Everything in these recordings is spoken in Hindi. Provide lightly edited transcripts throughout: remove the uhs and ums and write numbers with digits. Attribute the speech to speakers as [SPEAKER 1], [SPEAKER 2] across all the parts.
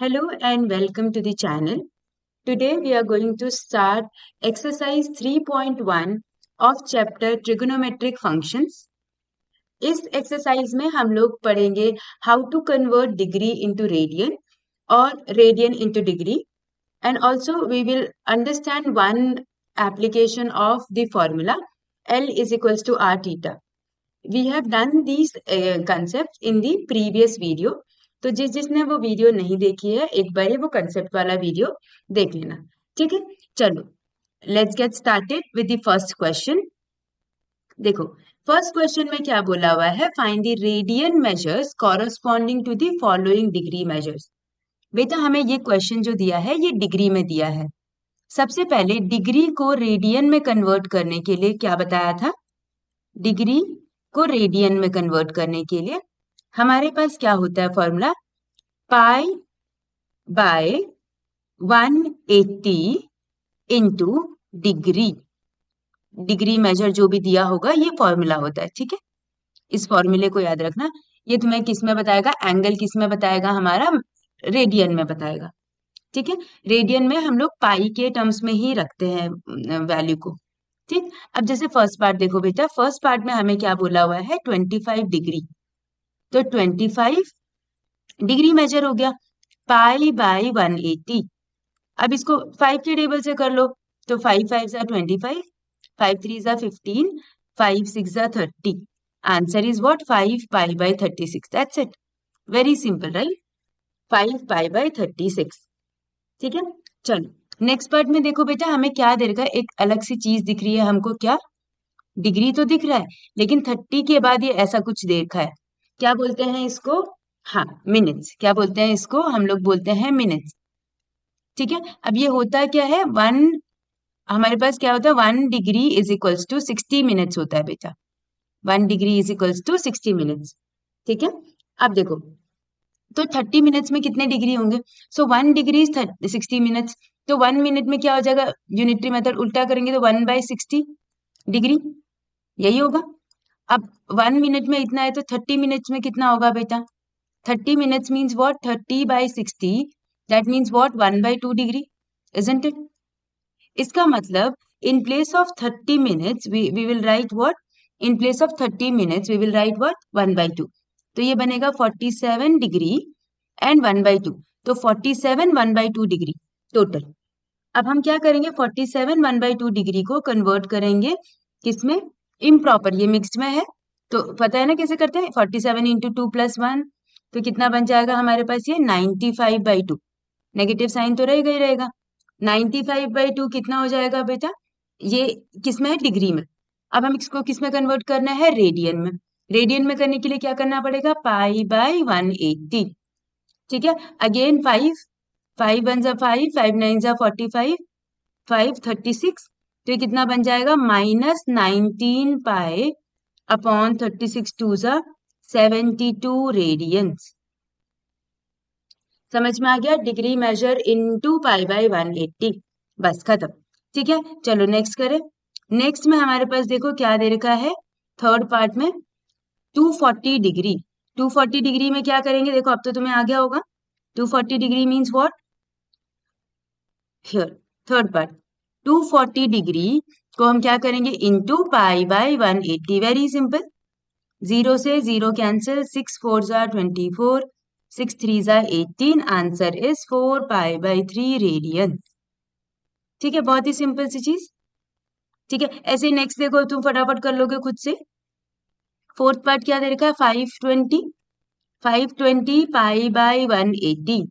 [SPEAKER 1] Hello and welcome to the channel. Today we are going to start exercise 3.1 of chapter trigonometric functions. इस एक्सरसाइज में हम लोग पढ़ेंगे how to convert degree into radian और radian into degree, and also we will understand one application of the formula L is equals to r theta. We have done these concepts in the previous video. तो जिसने वो वीडियो नहीं देखी है एक बार वो कंसेप्ट वाला वीडियो देख लेना, ठीक है। चलो let's get started with the first question. देखो फर्स्ट क्वेश्चन में क्या बोला हुआ है, find the radian measures corresponding to the following degree measures. बेटा हमें ये क्वेश्चन जो दिया है ये डिग्री में दिया है। सबसे पहले डिग्री को रेडियन में कन्वर्ट करने के लिए क्या बताया था, डिग्री को रेडियन में कन्वर्ट करने के लिए हमारे पास क्या होता है formula, pi by 180 into degree. Degree measure जो भी दिया होगा ये फॉर्मूला होता है, ठीक है। इस फॉर्मूले को याद रखना। ये तुम्हें किस में बताएगा, एंगल किस में बताएगा, हमारा रेडियन में बताएगा, ठीक है। रेडियन में हम लोग पाई के टर्म्स में ही रखते हैं वैल्यू को, ठीक। अब जैसे फर्स्ट पार्ट देखो बेटा, फर्स्ट पार्ट में हमें क्या बोला हुआ है 25 डिग्री, तो 25 डिग्री मेजर हो गया पाई बाई 180। अब इसको 5 के टेबल से कर लो, तो 5 5 जा 25, 5 3 जा 15, 5 6 जा 30। Answer is what, 5 pi by 36। That's it, very simple right, 5 pi by 36, ठीक है। चलो नेक्स्ट पार्ट में देखो बेटा, हमें क्या दे रखा है, एक अलग सी चीज दिख रही है हमको। क्या, डिग्री तो दिख रहा है लेकिन 30 के बाद ये ऐसा कुछ देखा है, क्या बोलते हैं इसको, हाँ मिनट्स। क्या बोलते हैं इसको, हम लोग बोलते हैं मिनट्स, ठीक है। अब ये होता क्या है, हमारे पास क्या होता है 1 degree is equals to 60 minutes होता है बेटा। 1 degree is equals to 60 minutes, ठीक है। अब देखो तो 30 मिनट्स में कितने डिग्री होंगे, सो 1 डिग्री 60 मिनट्स, तो 1 मिनट में क्या हो जाएगा, यूनिटरी मेथड उल्टा करेंगे तो 1/60 डिग्री, यही होगा। अब 1 मिनट में इतना है तो 30 मिनट्स में कितना होगा बेटा, 30 minutes means what, 30/60, that means what, 1/2 degree, isn't it? इसका मतलब in place of 30 minutes we will write what, in place of 30 minutes we will write what, 1/2। तो ये बनेगा 47 डिग्री एंड 1/2, तो 47 1/2 डिग्री टोटल। अब हम क्या करेंगे, 47 1/2 डिग्री को कन्वर्ट करेंगे किसमें, इम्प्रॉपर, ये मिक्स्ड में है तो पता है ना कैसे करते हैं, 47 इंटू 2 + 1, तो कितना बन जाएगा हमारे पास ये 95/2। नेगेटिव साइन तो रहेगा ही रहेगा, 95/2 कितना हो जाएगा बेटा, ये किसमें है, डिग्री में। अब हम इसको किसमें कन्वर्ट करना है, रेडियन में। रेडियन में करने के लिए क्या करना पड़ेगा, पाई बाई 180, ठीक है। अगेन 5 5 1 जा 5, 5 9 जा 45, 5 36, तो ये कितना बन जाएगा, -19 पाई अपॉन 36 2 जा 72 रेडियंस। समझ में आ गया, degree measure into pi by 180, बस खत्म, ठीक है। चलो नेक्स्ट करें। नेक्स्ट में हमारे पास देखो क्या दे रखा है, थर्ड पार्ट में 240 डिग्री। 240 डिग्री में क्या करेंगे, देखो अब तो तुम्हें आ गया होगा, 240 degree means what, here third part 240 degree को हम क्या करेंगे, into pi by 180, very simple. 0 से 0 कैंसिल, 6 4 जा 24, 6 3 जा 18, answer is 4 pi by 3 radian, ठीक है। बहुत ही सिंपल सी चीज, ठीक है। ऐसे ही नेक्स्ट देखो, तुम फटाफट कर लोगे खुद से। फोर्थ पार्ट क्या दे रखा है, 520 पाई बाई 180,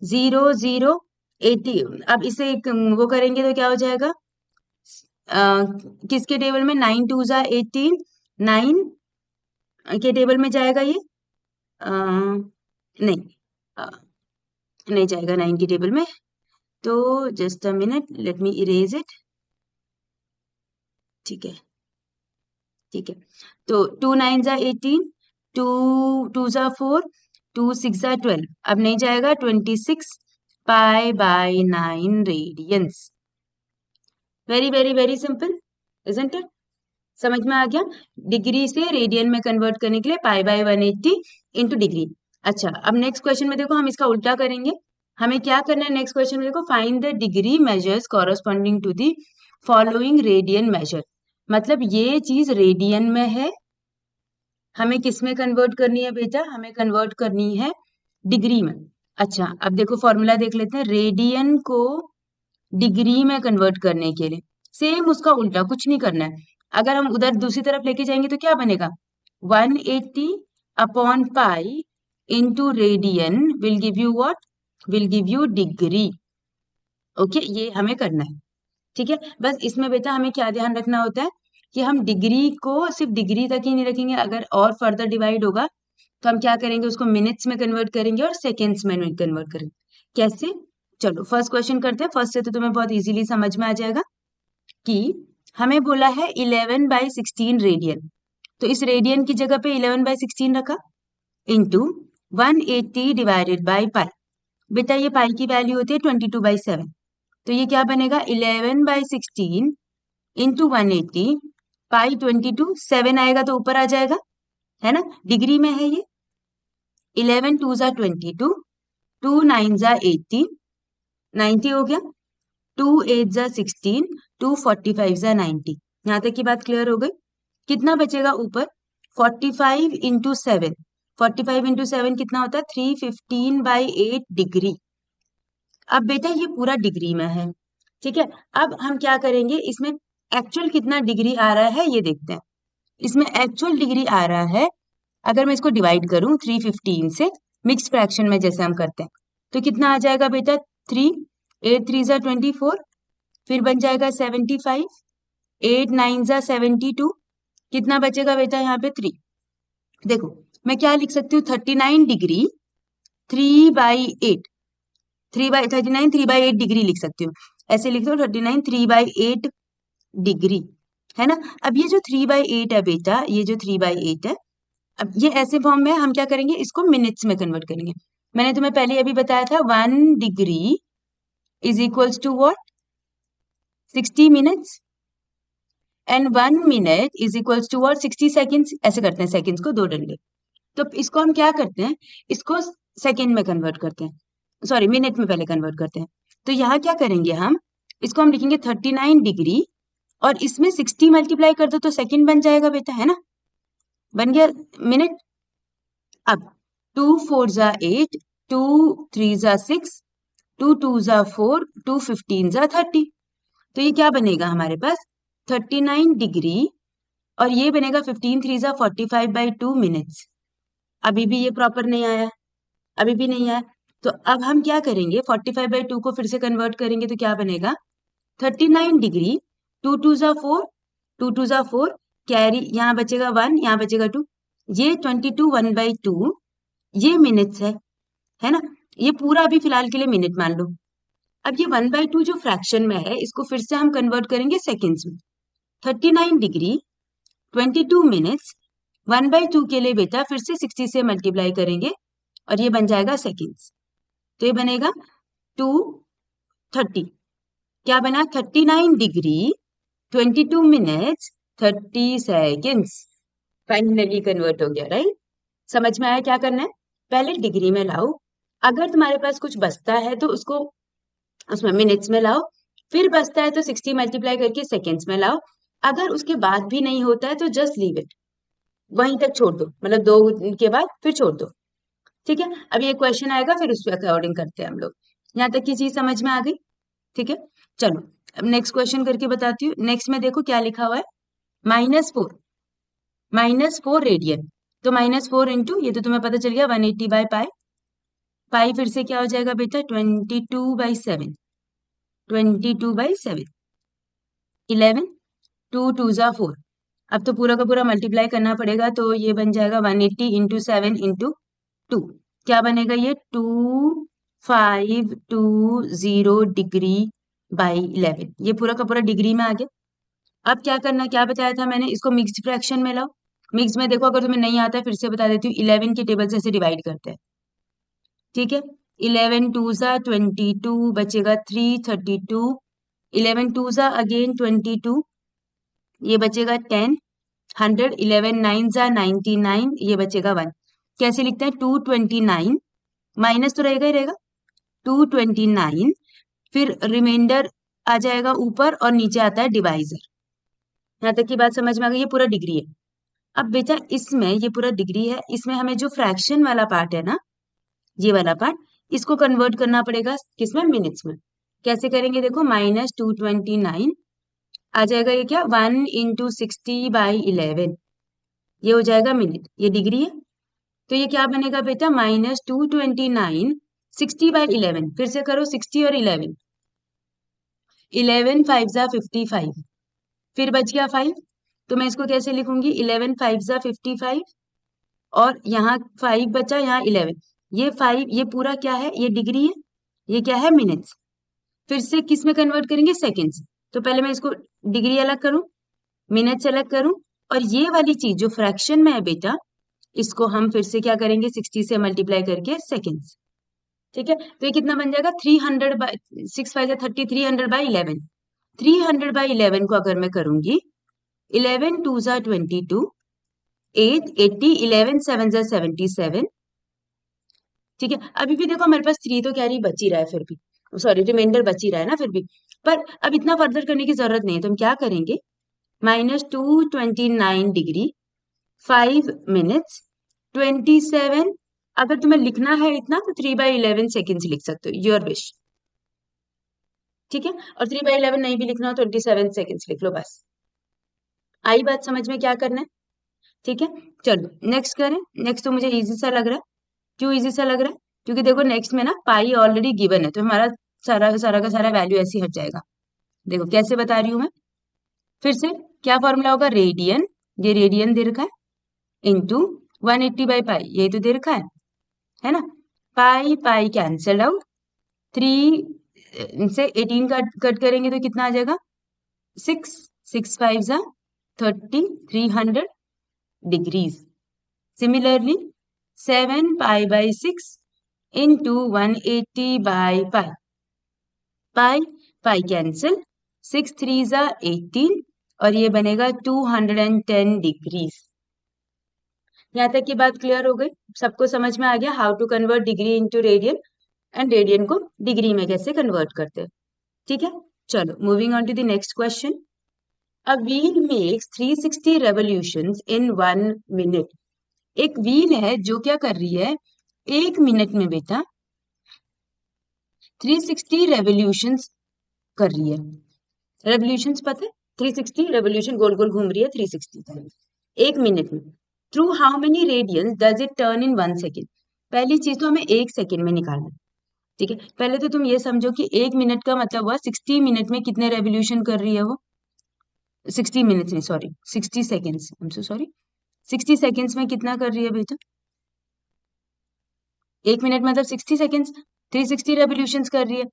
[SPEAKER 1] 0 0 80। अब इसे वो करेंगे तो क्या हो जाएगा, किसके टेबल में, 9 2 जा 18, 9 के टेबल में जाएगा ये, नहीं नहीं जाएगा 9 की टेबल में, तो just a minute, let me erase it, ठीक है ठीक है। तो 2 9 जा 18, 2 2 जा 4, 2 6 जा 12, अब नहीं जाएगा, 26 pi by 9 radians. Very very very simple, isn't it? समझ में आ गया, डिग्री से रेडियन में कन्वर्ट करने के लिए पाई बाई 180 इंटू डिग्री। अच्छा अब नेक्स्ट क्वेश्चन में देखो हम इसका उल्टा करेंगे, हमें क्या करना है नेक्स्ट क्वेश्चन में, देखो find the degree measures corresponding to the following radian measure. मतलब ये चीज रेडियन में है, हमें किस में कन्वर्ट करनी है बेटा, हमें कन्वर्ट करनी है डिग्री में। अच्छा अब देखो फॉर्मूला देख लेते हैं, रेडियन को डिग्री में कन्वर्ट करने के लिए सेम उसका उल्टा, कुछ नहीं करना है। अगर हम उधर दूसरी तरफ लेके जाएंगे तो क्या बनेगा, 180 upon pi into radian will give you what, will give you degree. Okay ये हमें करना है, ठीक है। बस इसमें बेटा हमें क्या ध्यान रखना होता है कि हम डिग्री को सिर्फ डिग्री तक ही नहीं रखेंगे, अगर और फर्दर डिवाइड होगा तो हम क्या करेंगे, उसको मिनट्स में कन्वर्ट करेंगे और सेकेंड्स में कन्वर्ट करेंगे। कैसे, चलो फर्स्ट क्वेश्चन करते हैं। फर्स्ट से तो तुम्हें बहुत इजीली समझ में आ जाएगा कि हमें बोला है 11/16 रेडियन, तो इस रेडियन की जगह पे 11/16 रखा इंटू 180 डिवाइडेड बाई पाई। बेटा ये पाई की वैल्यू होती है 22/7, तो ये क्या बनेगा 11/16 इंटू 180 पाई 22, 7 आएगा तो ऊपर आ जाएगा, है ना, डिग्री में है ये। 11 2 जा 22, 2 9 जा 18, 90 हो गया, 2 8 जा 16, 2 45 जा 90। यहाँ तक की बात क्लियर हो गई। कितना बचेगा ऊपर, 45 इंटू 7, 45 इंटू 7 कितना होता है 315/8 डिग्री। अब बेटा ये पूरा डिग्री में है, ठीक है। अब हम क्या करेंगे, इसमें एक्चुअल कितना डिग्री आ रहा है ये देखते हैं। इसमें एक्चुअल डिग्री आ रहा है, अगर मैं इसको डिवाइड करूं 315 से मिक्स फ्रैक्शन में जैसे हम करते हैं, तो कितना आ जाएगा बेटा 3, 8 3 जा 24, फिर बन जाएगा 75, 8 9 जा 72, कितना बचेगा बेटा यहाँ पे 3। देखो मैं क्या लिख सकती हूँ, 39 डिग्री 3/8, 3/39 3/8 डिग्री लिख सकती हूँ। ऐसे लिख दो 39 3/8 डिग्री, है ना। अब ये जो 3/8 है बेटा, ये जो 3/8 है, अब ये ऐसे फॉर्म में हम क्या करेंगे, इसको मिनट्स में कन्वर्ट करेंगे। मैंने तुम्हें पहले अभी बताया था 1 degree is equals to what, 60 minutes, and 1 minute is equals to what 60 seconds. ऐसे करते हैं सेकेंड्स को दो डंडे, तो इसको हम क्या करते हैं, इसको सेकेंड में कन्वर्ट करते हैं, सॉरी मिनट में पहले कन्वर्ट करते हैं। तो यहाँ क्या करेंगे हम, इसको हम लिखेंगे 39 डिग्री और इसमें 60 मल्टीप्लाई कर दो तो सेकेंड बन जाएगा बेटा, है ना, बन गया मिनट। अब 2 4 जा 8, 2 3 जा 6, 2 2 जा 4, 2 15 जा 30, तो ये क्या बनेगा हमारे पास 39 डिग्री और ये बनेगा 15 3 जा 45/2 मिनट्स। अभी भी ये प्रॉपर नहीं आया, अभी भी नहीं आया, तो अब हम क्या करेंगे 45/2 को फिर से कन्वर्ट करेंगे तो क्या बनेगा 39 डिग्री, 2 2 जा 4, 2 2 जा 4, कैरी यहाँ बचेगा 1, यहाँ बचेगा 2, ये 22 1/2 ये मिनट्स है ना। ये पूरा अभी फिलहाल के लिए मिनट मान लो। अब ये 1/2 जो फ्रैक्शन में है इसको फिर से हम कन्वर्ट करेंगे सेकेंड्स में। 39 डिग्री 22 मिनट्स 1/2 के लिए बेटा फिर से 60 से मल्टीप्लाई करेंगे और ये बन जाएगा सेकेंड्स, तो ये बनेगा 230, क्या बना 39 degree 22 minutes 30 seconds, finally convert हो गया, राइट। समझ में आया क्या करना है, पहले डिग्री में लाओ, अगर तुम्हारे पास कुछ बचता है तो उसको उसमें मिनट्स में लाओ, फिर बचता है तो 60 मल्टीप्लाई करके सेकेंड्स में लाओ, अगर उसके बाद भी नहीं होता है तो जस्ट लीव इट, वहीं तक छोड़ दो, मतलब 2 के बाद फिर छोड़ दो, ठीक है। अब ये क्वेश्चन आएगा फिर उसके अकॉर्डिंग करते हैं हम लोग। यहाँ तक की चीज समझ में आ गई, ठीक है। चलो अब नेक्स्ट क्वेश्चन करके बताती हूँ। नेक्स्ट में देखो क्या लिखा हुआ है, -4 रेडियन, तो -4 इंटू ये तो तुम्हें पता चल गया 180/पाई, पाई फिर से क्या हो जाएगा बेटा 22/7, 22/7, 11, 2 2 जा 4, अब तो पूरा का पूरा मल्टीप्लाई करना पड़ेगा, तो ये बन जाएगा 180 इंटू 7 इंटू 2, क्या बनेगा ये 2520 डिग्री बाई 11, ये पूरा का पूरा डिग्री में आ गया। अब क्या करना, क्या बताया था मैंने, इसको मिक्स्ड फ्रैक्शन में लाओ। मिक्स में देखो अगर तुम्हें नहीं आता है फिर से बता देती हूँ, 11 के टेबल से ऐसे डिवाइड करते हैं, ठीक है। 11 2 जा 22 बचेगा 332, 11 2 जा अगेन 22, ये बचेगा 10, 100, 11 9 जा 99, ये बचेगा 1। कैसे लिखते हैं 229, माइनस तो रहेगा ही रहेगा, 229, फिर रिमाइंडर आ जाएगा ऊपर और नीचे आता है डिवाइजर। यहाँ तक की बात समझ में आ गई? ये पूरा डिग्री है। अब बेटा इसमें ये पूरा डिग्री है, इसमें हमें जो फ्रैक्शन वाला पार्ट है ना, ये वाला पार्ट, इसको कन्वर्ट करना पड़ेगा किसमें? मिनट्स में। कैसे करेंगे? देखो, -229 आ जाएगा ये क्या? 1 × 60/11, ये हो जाएगा मिनट, ये डिग्री है। तो ये क्या बनेगा बेटा? -229 60/11। फिर से करो, 60 और 11, 11 5 × 55, फिर बच गया 5। तो मैं इसको कैसे लिखूंगी? 11 5 × 55, और यहाँ 5 बचा, यहाँ 11, ये 5, ये पूरा क्या है? ये डिग्री है, ये क्या है? मिनट्स। फिर से किस में कन्वर्ट करेंगे? सेकेंड्स। तो पहले मैं इसको डिग्री अलग करूं, मिनट्स अलग करूं, और ये वाली चीज जो फ्रैक्शन में है बेटा, इसको हम फिर से क्या करेंगे? 60 से मल्टीप्लाई करके सेकेंड्स। ठीक है, तो ये कितना बन जाएगा? 300/6 5 30, 300/11। 300/11 को अगर मैं करूंगी, 11 2 × 22, 8 80, 11 7 × 77। ठीक है, अभी भी देखो हमारे पास 3 तो कैरी बच ही रहा है, फिर भी सॉरी रिमाइंडर बच ही रहा है ना, फिर भी। पर अब इतना फर्दर करने की जरूरत नहीं है, तो हम क्या करेंगे? -229 डिग्री, 5 मिनट्स, 27। अगर तुम्हें लिखना है इतना तो 3/11 सेकेंड्स लिख सकते हो, योर विश। ठीक है, और 3/11 नहीं भी लिखना हो, 27 सेकेंड्स लिख लो बस। आई बात समझ में? क्या करना है? ठीक है, चलो नेक्स्ट करें। नेक्स्ट तो मुझे इजी सा लग रहा है। क्यों इजी सा लग रहा है? क्योंकि देखो नेक्स्ट में ना पाई ऑलरेडी गिवन है, तो हमारा सारा सारा का सारा वैल्यू ऐसे ही हट जाएगा। देखो कैसे बता रही हूं मैं, फिर से क्या फॉर्मूला होगा? रेडियन, ये रेडियन दे रखा है, इंटू 180/पाई, ये तो दे रखा है ना। पाई पाई कैंसल आउट, 3 से 18 कट करेंगे तो कितना आ जाएगा? 6 6 5 × 30, 300 डिग्रीज। सिमिलरली 7π/6 into 180/पाई, पाई पाई कैंसिल, 6 3 × 18, और ये बनेगा 210 डिग्रीज। यहाँ तक की बात क्लियर हो गई? सबको समझ में आ गया how to convert degree into radian, and radian को डिग्री में कैसे कन्वर्ट करते हैं। ठीक है, चलो moving on to the next question. A wheel makes 360 revolutions in 1 minute. एक व्हील है जो क्या कर रही है? 1 मिनट में बेटा 360 रेवोल्यूशंस कर रही है। रेवोल्यूशंस पता है? 360 रेवोल्यूशन, गोल गोल घूम रही है 360 1 मिनट में। Through how many radians does it turn in 1 second? पहली चीज तो हमें 1 सेकेंड में निकालना है। ठीक है, पहले तो तुम ये समझो कि 1 मिनट का मतलब हुआ 60 मिनट में कितने रेवोल्यूशन कर रही है वो? 60 मिनट्स में, sorry 60 seconds, I am so sorry, 60 seconds में कितना कर रही है बेटा? 1 मिनट मतलब 60 सेकेंड्स, 360 रेवोल्यूशंस कर रही है,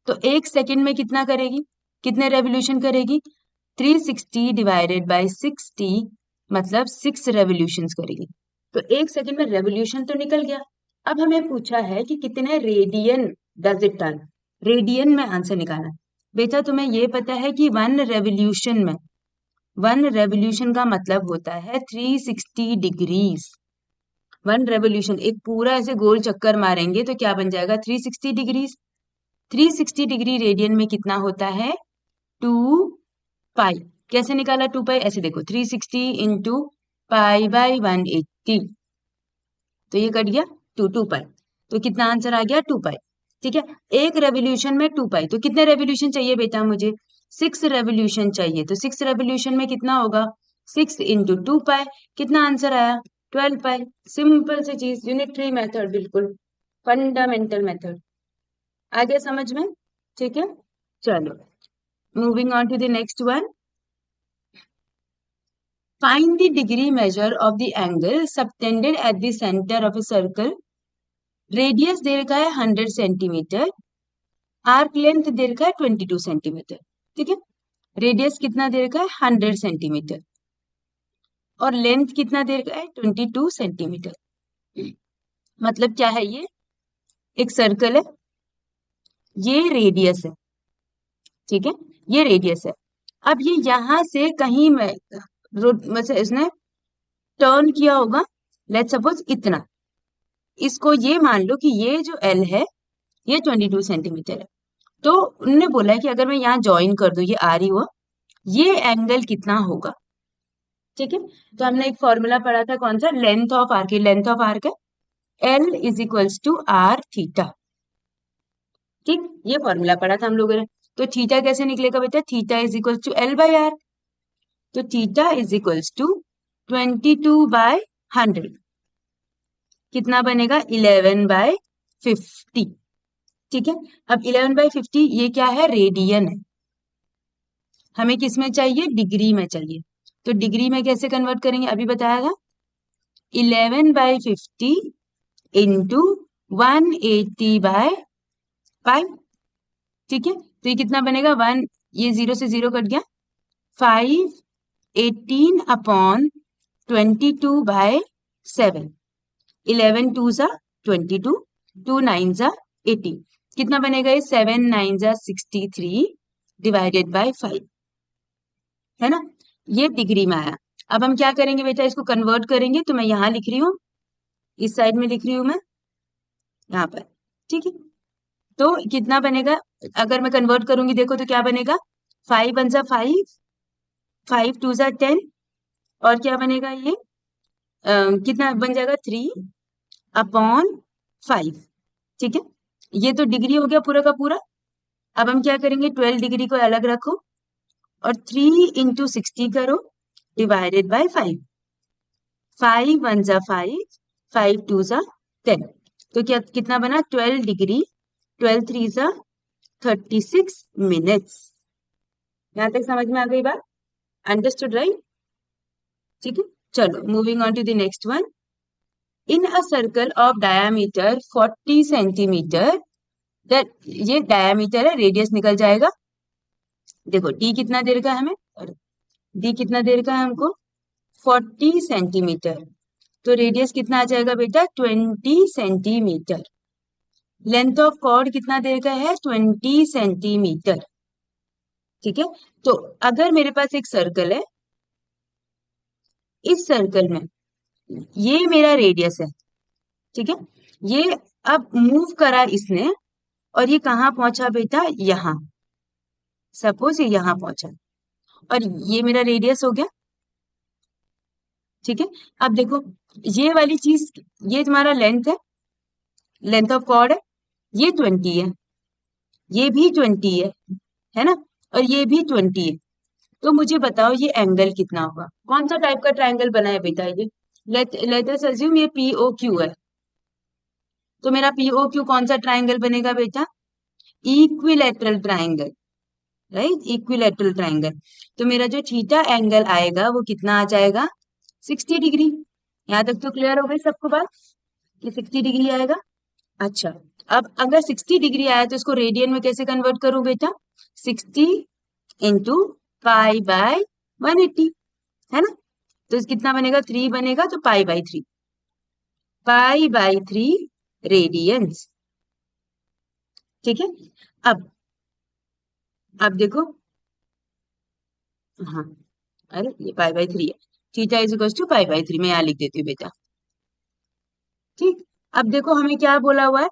[SPEAKER 1] तो 1 सेकेंड में कितना करेगी? कितने रेवोल्यूशन करेगी? 360 डिवाइडेड बाय 60, मतलब 6 रेवोल्यूशंस करेगी। तो 1 सेकेंड में रेवोल्यूशन तो निकल गया। अब हमें पूछा है कि कितने radian does it turn, radian में आंसर निकालना। बेटा तुम्हें ये पता है कि 1 रेवोल्यूशन में, 1 रेवोल्यूशन का मतलब होता है 360 डिग्रीज। 1 रेवोल्यूशन, एक पूरा ऐसे गोल चक्कर मारेंगे तो क्या बन जाएगा? 360 डिग्रीज। 360 डिग्री रेडियन में कितना होता है? 2 पाई। कैसे निकाला 2 पाई? ऐसे देखो, 360 इंटू पाई/180, तो ये कट गया 2 पाई, तो कितना आंसर आ गया? 2 पाई। ठीक है, एक रेवोल्यूशन में 2 पाई, तो कितने रेवोल्यूशन चाहिए बेटा मुझे? 6 रेवोल्यूशन चाहिए। तो 6 रेवोल्यूशन में कितना होगा? 6 इंटू 2 पाई, कितना आंसर आया? 12 पाई। सिंपल सी चीज, यूनिटरी मेथड, बिल्कुल फंडामेंटल मेथड। आ गया समझ में? ठीक है, चलो moving on to the next one. Find the degree measure of the angle subtended at the center of a circle. Radius दे रखा है 100 सेंटीमीटर, आर्क लेंथ दे रखा है 22 सेंटीमीटर। ठीक है, रेडियस कितना दे रखा है? 100 सेंटीमीटर, और लेंथ कितना दे रखा है? 22 सेंटीमीटर। मतलब क्या है? ये एक सर्कल है, ये रेडियस है। ठीक है, ये रेडियस है। अब ये यहां से कहीं में इसने टर्न किया होगा, लेट्स सपोज इतना। इसको ये मान लो कि ये जो एल है, ये 22 सेंटीमीटर है। तो उन्होंने बोला है कि अगर मैं यहाँ ज्वाइन कर दूं, ये आ रही हुआ, ये एंगल कितना होगा। ठीक है, तो हमने एक फॉर्मूला पढ़ा था, कौन सा, length of arc, length of arc है L is equals to R theta. ठीक, ये फॉर्मूला पढ़ा था हम लोगों ने। तो थीटा कैसे निकलेगा बेटा, theta is equals to L by R. तो थीटा इज इक्वल्स टू 22/100, कितना बनेगा, 11/50। ठीक है, अब 11/50 ये क्या है, रेडियन है। हमें किस में चाहिए, डिग्री में चाहिए। तो डिग्री में कैसे कन्वर्ट करेंगे, अभी बताया था, 11/50 इंटू 180/5। ठीक है, तो ये कितना बनेगा, वन, ये 0 से 0 कट गया, 518/22/7। 11 टू सा 22, 2 9 सा 18, कितना बनेगा ये, 7 9 सा 63 डिवाइडेड बाय 5, है ना। ये डिग्री में आया। अब हम क्या करेंगे बेटा, इसको कन्वर्ट करेंगे। तो मैं यहाँ लिख रही हूँ, इस साइड में लिख रही हूँ मैं, यहाँ पर। ठीक है, तो कितना बनेगा, अगर मैं कन्वर्ट करूंगी, देखो तो क्या बनेगा, 5 1 सा 5, 5 2 सा 10, और क्या बनेगा ये, कितना बन जाएगा, 3/5। ठीक है, ये तो डिग्री हो गया पूरा का पूरा। अब हम क्या करेंगे, 12 डिग्री को अलग रखो और 3 × 60 करो डिवाइडेड बाय 5। 5 1 सा 5, 5 2 सा 10, तो क्या कितना बना, 12 डिग्री, 12 3 सा 36 मिनट्स। यहाँ तक समझ में आ गई बात, अंडरस्टूड राइट। ठीक है, चलो moving on to the next one. In a circle of diameter 40 centimetre, ये डायामीटर है, रेडियस निकल जाएगा। देखो डी कितना देर का है हमें, और डी कितना देर का है हमको, 40 सेंटीमीटर। तो रेडियस कितना आ जाएगा बेटा, 20 सेंटीमीटर। लेंथ ऑफ कॉर्ड कितना देर का है, 20 सेंटीमीटर। ठीक है, तो अगर मेरे पास एक सर्कल है, इस सर्कल में ये मेरा रेडियस है। ठीक है, ये अब मूव करा इसने, और ये कहाँ पहुंचा बेटा, यहाँ, सपोज ये यहाँ पहुंचा, और ये मेरा रेडियस हो गया। ठीक है, अब देखो ये वाली चीज, ये तुम्हारा लेंथ है, लेंथ ऑफ कॉर्ड है, ये 20 है, ये भी 20 है ना, और ये भी 20 है। तो मुझे बताओ ये एंगल कितना होगा, कौन सा टाइप का ट्राइंगल बना है बेटा ये, लेट अस अज्यूम ये पीओक्यू है। तो मेरा पीओक्यू कौन सा ट्राइंगल बनेगा बेटा, equilateral triangle, right, equilateral triangle. तो मेरा जो थीटा एंगल आएगा वो कितना आ जाएगा, 60 डिग्री। यहाँ तक तो क्लियर हो गई सबको बात, कि 60 डिग्री आएगा। अच्छा, अब अगर 60 डिग्री आया तो इसको रेडियन में कैसे कन्वर्ट करूं बेटा, 60 × π/180, है ना। तो कितना बनेगा, 3 बनेगा, तो π/3, π/3 रेडियंस। ठीक है, अब अब देखो, हाँ, अरे ये π/3 है, थीटा इज इक्वल टू π/3, मैं यहाँ लिख देती हूँ बेटा। ठीक, अब देखो हमें क्या बोला हुआ है,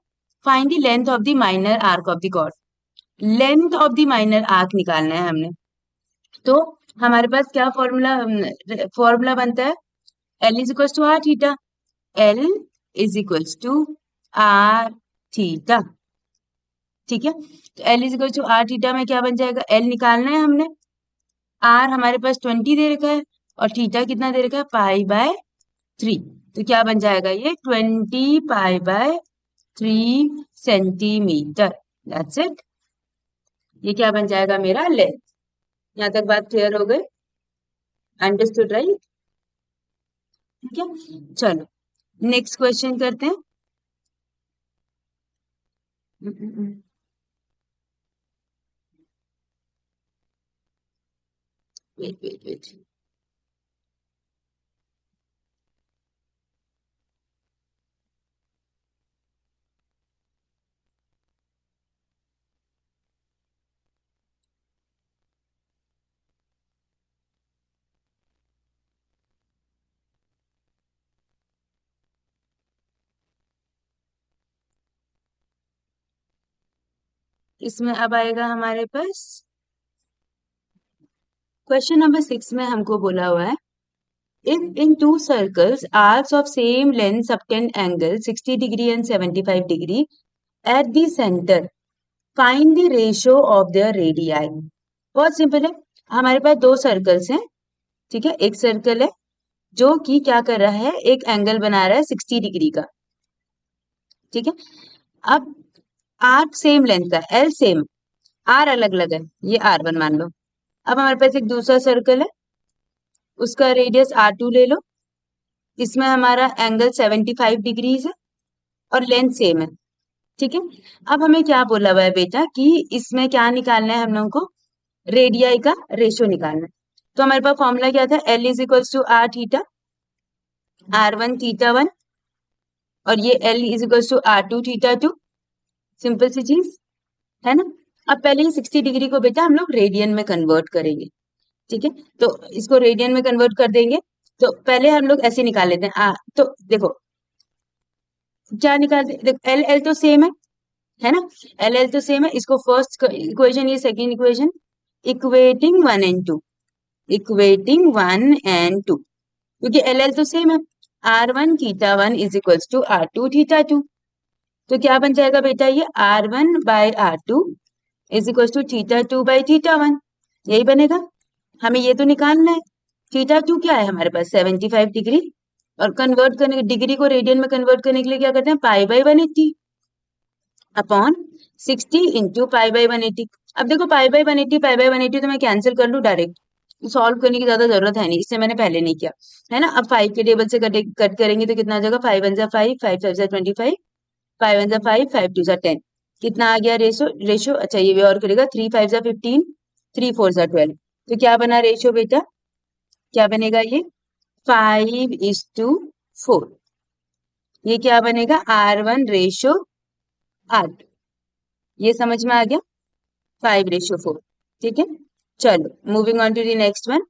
[SPEAKER 1] find the length of the minor arc of the chord. Length of the minor arc निकालना है हमने। तो हमारे पास क्या फॉर्मूला फॉर्मूला बनता है, L is equal to R theta, L is equal to R theta. ठीक है, तो L is equal to R theta में क्या बन जाएगा, एल निकालना है हमने, आर हमारे पास 20 दे रखा है, और थीटा कितना दे रखा है, π/3। तो क्या बन जाएगा ये, 20 π/3 सेंटीमीटर। दैट्स इट, ये क्या बन जाएगा, मेरा लेंथ। यहाँ तक बात क्लियर हो गई, अंडरस्टूड राइट। ठीक है, चलो नेक्स्ट क्वेश्चन करते हैं। वेट वेट वेट, इसमें अब आएगा हमारे पास क्वेश्चन नंबर 6 में हमको बोला हुआ है if in two circles arcs of same length subtend angle 60 degree and 75 degree at the center find the ratio of their radii। बहुत सिंपल है, हमारे पास दो सर्कल्स हैं, ठीक है। एक सर्कल है जो कि क्या कर रहा है, एक एंगल बना रहा है 60 डिग्री का, ठीक है। अब आर्क सेम लेंथ का, एल सेम, आर अलग अलग है, ये आर वन मान लो। अब हमारे पास एक दूसरा सर्कल है, उसका रेडियस आर टू ले लो, इसमें हमारा एंगल 75 डिग्रीज है और लेंथ सेम है, ठीक है। अब हमें क्या बोला हुआ है बेटा कि इसमें क्या निकालना है, हम लोगों को रेडियाई का रेशियो निकालना है। तो हमारे पास फॉर्मूला क्या था, L is equals to R theta, R one theta one, और ये L is equals to R two theta two, simple सी चीज है ना। अब पहले ही 60 डिग्री को बेटा हम लोग रेडियन में कन्वर्ट करेंगे, ठीक है। तो इसको रेडियन में कन्वर्ट कर देंगे, तो पहले हम लोग ऐसे निकाल लेते हैं। तो देखो क्या निकालते, देखो एल एल तो सेम है ना, एल एल तो सेम है। इसको फर्स्ट इक्वेशन, ये second equation, equating one and two, equating one and two, क्योंकि एल एल तो सेम है। R one theta one is equals to R two theta two, तो क्या बन जाएगा बेटा, ये R one by R two is equal to theta two by theta one, यही बनेगा। हमें ये तो निकालना है, थीटा टू क्या है हमारे पास 75 डिग्री, और कन्वर्ट करने, डिग्री को रेडियन में कन्वर्ट करने के लिए क्या करते हैं, पाई by 180 upon 60 into pi by 180। अब देखो पाई बाई 180, पाई बाई 180 तो मैं कैंसिल कर लूँ डायरेक्ट, सॉल्व करने की ज्यादा जरूरत है नहीं, इससे मैंने पहले नहीं किया है ना। अब 5 के टेबल से कट करेंगे तो कितना आ जाएगा, 5 वन जा 5, 5 5 जा 25, 5 वन जा 5, 5 टू जा 10, कितना आ गया रेशो, रेशो अच्छा ये भी और करेगा, 3 5 जा 15, 3 4 जा 12, तो क्या बना रेशो बेटा, क्या बनेगा ये 5:4, ये क्या बनेगा R1 रेशो R2, ये समझ में आ गया, 5:4, ठीक है। चलो moving on to the next one,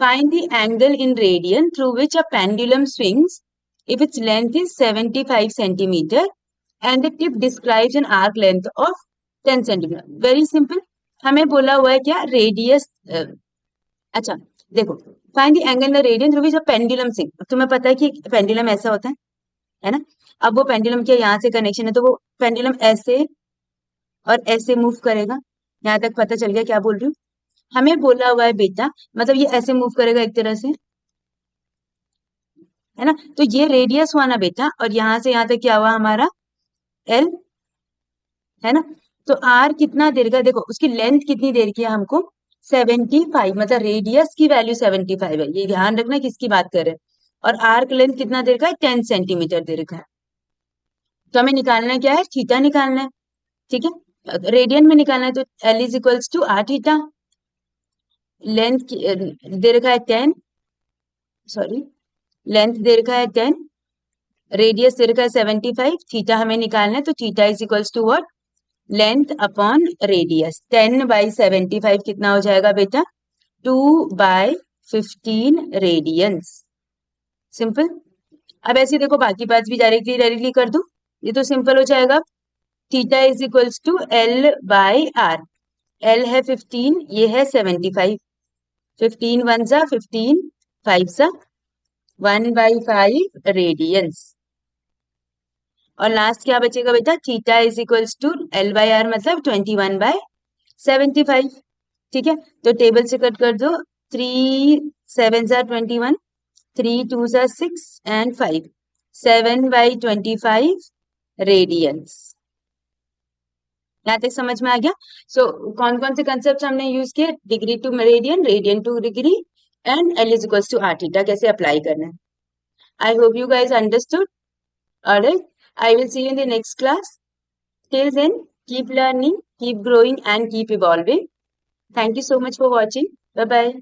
[SPEAKER 1] find the angle in radian through which a pendulum swings if its length is 75 centimeter and the tip describes an arc length of 10 centimeter। Very simple, हमें बोला हुआ है क्या, रेडियस, अच्छा देखो, find the angle in the radian through which a pendulum swing, तुम्हें पता है कि पेंडुलम ऐसा होता है ना। अब वो पेंडुलम के यहाँ से कनेक्शन है, तो वो पेंडुलम ऐसे और ऐसे मूव करेगा, यहाँ तक पता चल गया क्या बोल रही हूँ। हमें बोला हुआ है बेटा, मतलब ये ऐसे मूव करेगा एक तरह से, है ना। तो ये रेडियस हुआ ना बेटा, और यहाँ से यहाँ तक क्या हुआ हमारा एल, है ना। तो आर कितना देर का, देखो उसकी लेंथ कितनी देर की है हमको 75, मतलब रेडियस की वैल्यू 75 है, ये ध्यान रखना किसकी बात कर रहे हैं। और आर्क लेंथ कितना देर का है, 10 सेंटीमीटर देर का है। तो हमें निकालना क्या है, थीटा निकालना है, ठीक है। रेडियन में निकालना है, तो L is equals to R theta, length दे रखा है 10, सॉरी लेंथ दे रखा है 10, रेडियस दे रखा है 75, थीटा हमें निकालना है, तो theta is equals to what, length upon radius, 10/75 कितना हो जाएगा बेटा, 2/15 रेडियंस, सिंपल। अब ऐसे देखो बाकी बात भी डायरेक्टली डायरेक्टली कर दूं, ये तो सिंपल हो जाएगा। Theta is equals to L by R, L है 15, ये है 75, 15 वन जा 15, 5 जा 1/5 रेडियंस, और लास्ट क्या बचेगा बेटा, theta is equals to L by R मतलब 21/75, ठीक है। तो टेबल से कट कर दो, 3 7 जा 21, 3 2 जा 6 एंड 5, 7/25 रेडियंस, यहाँ तक समझ में आ गया। सो कौन कौन से कंसेप्ट हमने यूज किए, degree to radian, radian to degree, and L is equals to R theta कैसे अप्लाई करना है। I hope you guys understood. Alright, I will see you in the next class. Till then, keep learning, keep growing, and keep evolving. Thank you so much for watching. Bye bye.